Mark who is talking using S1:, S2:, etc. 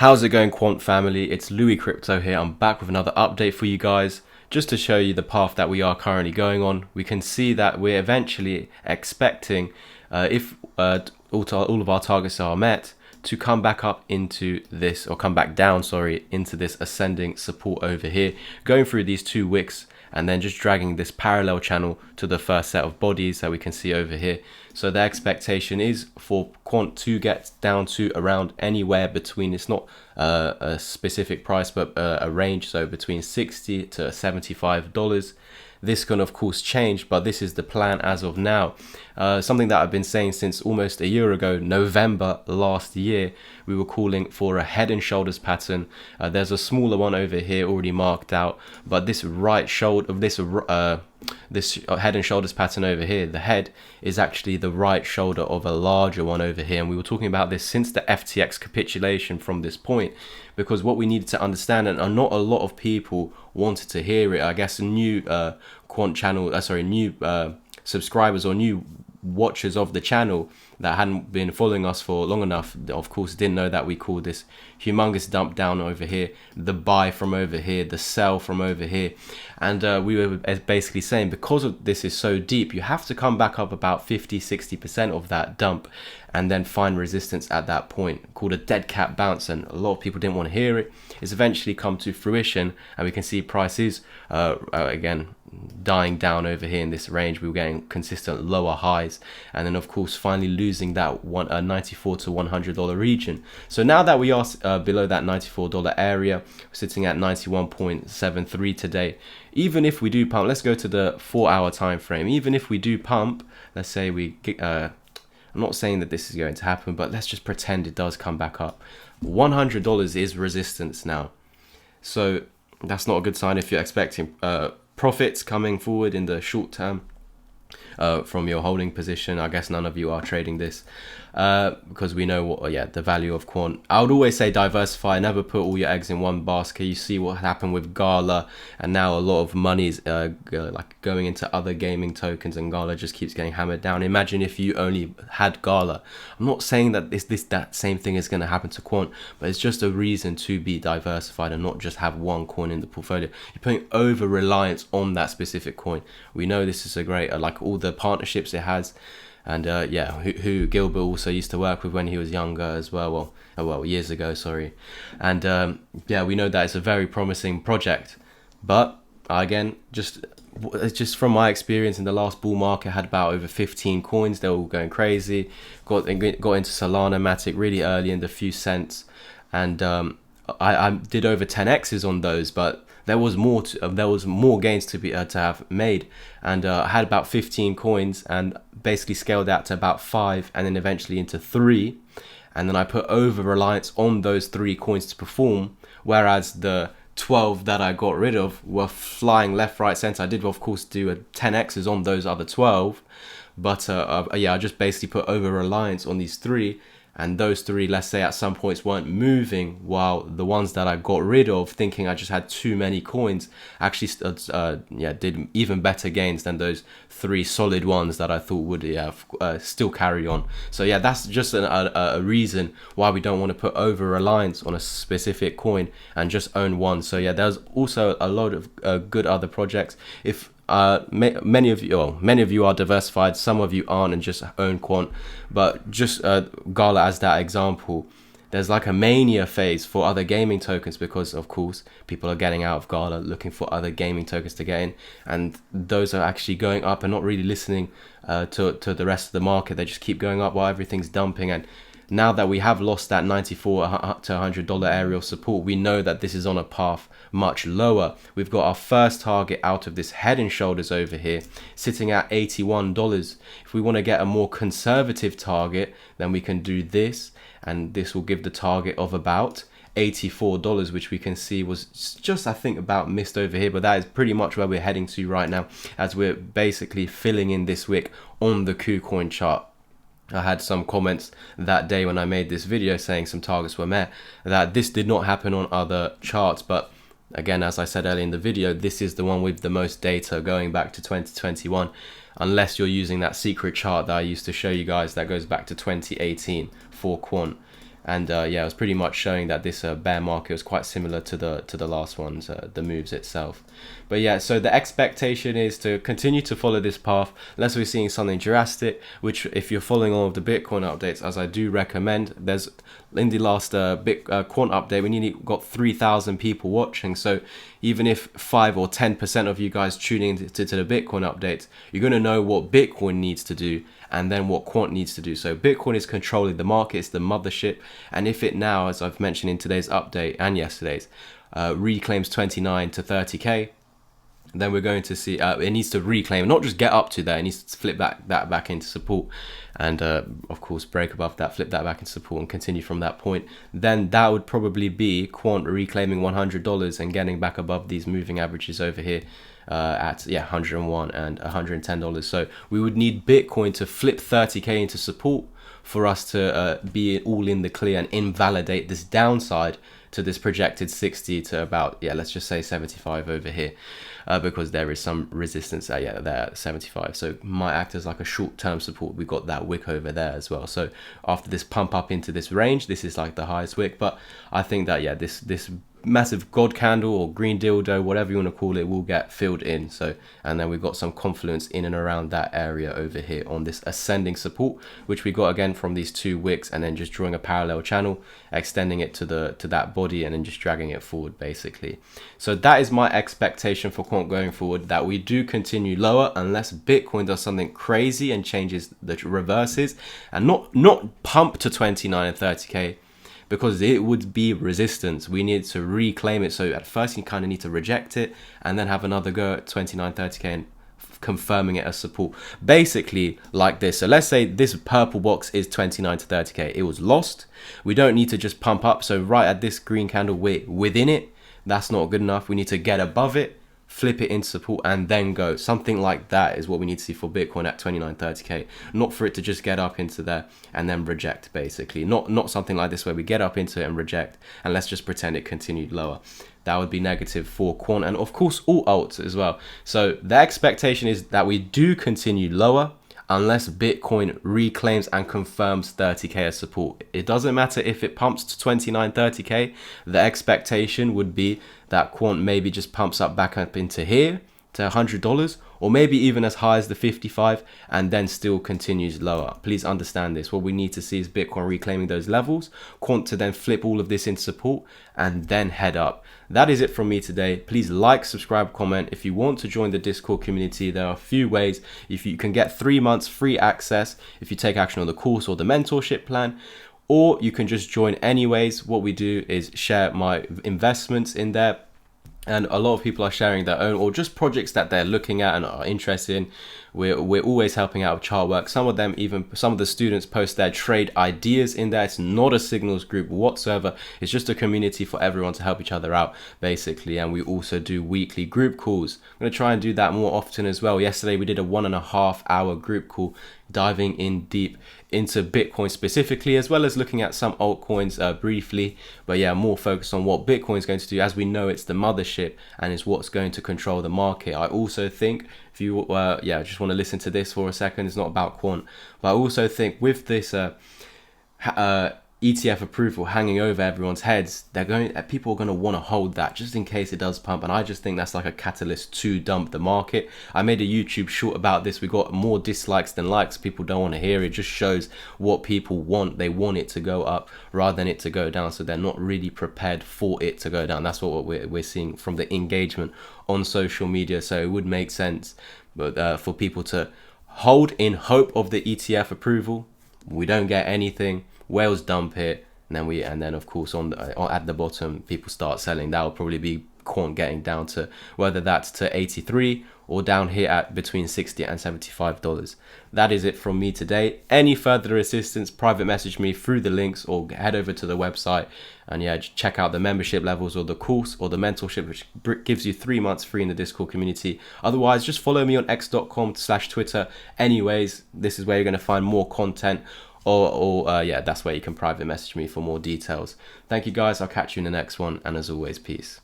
S1: How's it going, Quant family? It's Louis Crypto here. I'm back with another update for you guys, just to show you the path that we are currently going on. We can see that we're eventually expecting, if all of our targets are met, to come back up into this, or come back down, sorry, into this ascending support over here, going through these two wicks and then just dragging this parallel channel to the first set of bodies that we can see over here. So the expectation is for Quant to get down to around anywhere between, it's not a specific price, but a range, so between $60 to $75. This can of course change, but this is the plan as of now. Something that I've been saying since almost a year ago, November last year, we were calling for a head and shoulders pattern. There's a smaller one over here already marked out, but this right shoulder, this head and shoulders pattern over here, the head is actually the right shoulder of a larger one over here. And we were talking about this since the FTX capitulation from this point, because what we needed to understand, and not a lot of people wanted to hear it, I guess new Quant channel, new subscribers or new watchers of the channel that hadn't been following us for long enough, of course didn't know that we call this humongous dump down over here, the buy from over here, the sell from over here. And we were basically saying, because of this is so deep, you have to come back up about 50-60% of that dump and then find resistance at that point, called a dead cat bounce. And a lot of people didn't want to hear it. It's eventually come to fruition, and we can see prices again dying down over here in this range. We were getting consistent lower highs, and then of course finally losing that $94 to $100 region. So now that we are below that $94 area, we're sitting at 91.73 today. Even if we do pump, let's go to the 4-hour time frame. Even if we do pump, let's say we I'm not saying that this is going to happen, but let's just pretend it does come back up. $100 is resistance now, so that's not a good sign if you're expecting profits coming forward in the short term from your holding position. I guess none of you are trading this because we know what the value of Quant. I would always say diversify, never put all your eggs in one basket. You see what happened with Gala, and now a lot of money is like going into other gaming tokens, and Gala just keeps getting hammered down. Imagine if you only had Gala. I'm not saying that that same thing is going to happen to Quant, but it's just a reason to be diversified and not just have one coin in the portfolio. You're putting over reliance on that specific coin. We know this is a great like all the partnerships it has, and who Gilbert also used to work with when he was younger as well, years ago, sorry. And we know that it's a very promising project, but again, just from my experience in the last bull market, I had about over 15 coins. They were all going crazy. Got into Solana Matic really early in the few cents, and I did over 10x's on those, but there was more gains to have made, and I had about 15 coins and basically scaled out to about 5, and then eventually into 3, and then I put over reliance on those 3 coins to perform, whereas the 12 that I got rid of were flying left, right, center. I did of course do a 10x's on those other 12, but I just basically put over reliance on these 3. And those 3, let's say at some points, weren't moving, while the ones that I got rid of, thinking I just had too many coins, actually did even better gains than those 3 solid ones that I thought would still carry on. So that's just a reason why we don't want to put over reliance on a specific coin and just own one. So there's also a lot of good other projects. If many of you are diversified, some of you aren't and just own Quant, but just Gala as that example, there's like a mania phase for other gaming tokens, because of course people are getting out of Gala looking for other gaming tokens to get in, and those are actually going up and not really listening to the rest of the market. They just keep going up while everything's dumping. And now that we have lost that $94 to $100 area of support, we know that this is on a path much lower. We've got our first target out of this head and shoulders over here, sitting at $81. If we want to get a more conservative target, then we can do this, and this will give the target of about $84, which we can see was just, I think, about missed over here, but that is pretty much where we're heading to right now, as we're basically filling in this wick on the KuCoin chart. I had some comments that day when I made this video saying some targets were met, that this did not happen on other charts, but again, as I said earlier in the video, this is the one with the most data going back to 2021, unless you're using that secret chart that I used to show you guys that goes back to 2018 for Quant. And yeah, it was pretty much showing that this bear market was quite similar to the last ones, the moves itself. But yeah, so the expectation is to continue to follow this path unless we're seeing something drastic, which if you're following all of the Bitcoin updates, as I do recommend, there's in the last Quant update, we nearly got 3,000 people watching. So even if 5 or 10% of you guys tuning into the Bitcoin updates, you're going to know what Bitcoin needs to do and then what Quant needs to do. So Bitcoin is controlling the market, it's the mothership. And if it now, as I've mentioned in today's update and yesterday's, reclaims 29 to 30K, then we're going to see it needs to reclaim, not just get up to there, it needs to flip that back into support, and of course break above that, flip that back into support and continue from that point. Then that would probably be Quant reclaiming $100 and getting back above these moving averages over here at 101 and $110. So we would need Bitcoin to flip 30K into support for us to be all in the clear and invalidate this downside to this projected 60 to about, let's just say 75 over here, because there is some resistance there at 75. So might act as like a short-term support. We've got that wick over there as well. So after this pump up into this range, this is like the highest wick. But I think that, this massive god candle or green dildo, whatever you want to call it, will get filled in. So, and then we've got some confluence in and around that area over here on this ascending support, which we got again from these two wicks, and then just drawing a parallel channel, extending it to that body, and then just dragging it forward basically. So that is my expectation for Quant going forward, that we do continue lower unless Bitcoin does something crazy and changes the reverses, and not pump to 29 and 30K, because it would be resistance. We need to reclaim it. So at first you kind of need to reject it and then have another go at 29, 30K and confirming it as support. Basically like this. So let's say this purple box is 29 to 30K. It was lost. We don't need to just pump up. So right at this green candle, we're within it. That's not good enough. We need to get above it, flip it into support, and then go. Something like that is what we need to see for Bitcoin at 29, 30K. Not for it to just get up into there and then reject, basically. Not something like this where we get up into it and reject, and let's just pretend it continued lower. That would be negative for Quant, and of course all alts as well. So the expectation is that we do continue lower unless Bitcoin reclaims and confirms 30K as support. It doesn't matter if it pumps to 29, 30K. The expectation would be that Quant maybe just pumps up back up into here to $100, or maybe even as high as the 55, and then still continues lower. Please understand this. What we need to see is Bitcoin reclaiming those levels, Quant to then flip all of this into support, and then head up. That is it from me today. Please like, subscribe, comment. If you want to join the Discord community, there are a few ways. If you can get 3 months free access if you take action on the course or the mentorship plan, or you can just join anyways. What we do is share my investments in there, and a lot of people are sharing their own or just projects that they're looking at and are interested in. We're always helping out with chart work. Some of the students post their trade ideas in there. It's not a signals group whatsoever. It's just a community for everyone to help each other out basically. And we also do weekly group calls. I'm going to try and do that more often as well. Yesterday we did a 1.5 hour group call diving in deep into Bitcoin specifically, as well as looking at some altcoins briefly, but more focused on what Bitcoin is going to do. As we know, it's the mothership and it's what's going to control the market. I also think, if you just want to listen to this for a second, it's not about Quant, but I also think with this ETF approval hanging over everyone's heads, people are going to want to hold that just in case it does pump, and I just think that's like a catalyst to dump the market. I made a YouTube short about this. We got more dislikes than likes. People don't want to hear it. It just shows what people want. They want it to go up rather than it to go down, so they're not really prepared for it to go down. That's what we're seeing from the engagement on social media. So it would make sense, but for people to hold in hope of the ETF approval. We don't get anything, whales dump it, and then of course at the bottom people start selling. That will probably be Quant getting down to, whether that's to 83 or down here at between $60 and $75. That is it from me today. Any further assistance, private message me through the links or head over to the website and check out the membership levels or the course or the mentorship, which gives you 3 months free in the Discord community. Otherwise, just follow me on x.com/Twitter. Anyways, this is where you're going to find more content, or that's where you can private message me for more details. Thank you guys. I'll catch you in the next one, and as always, peace.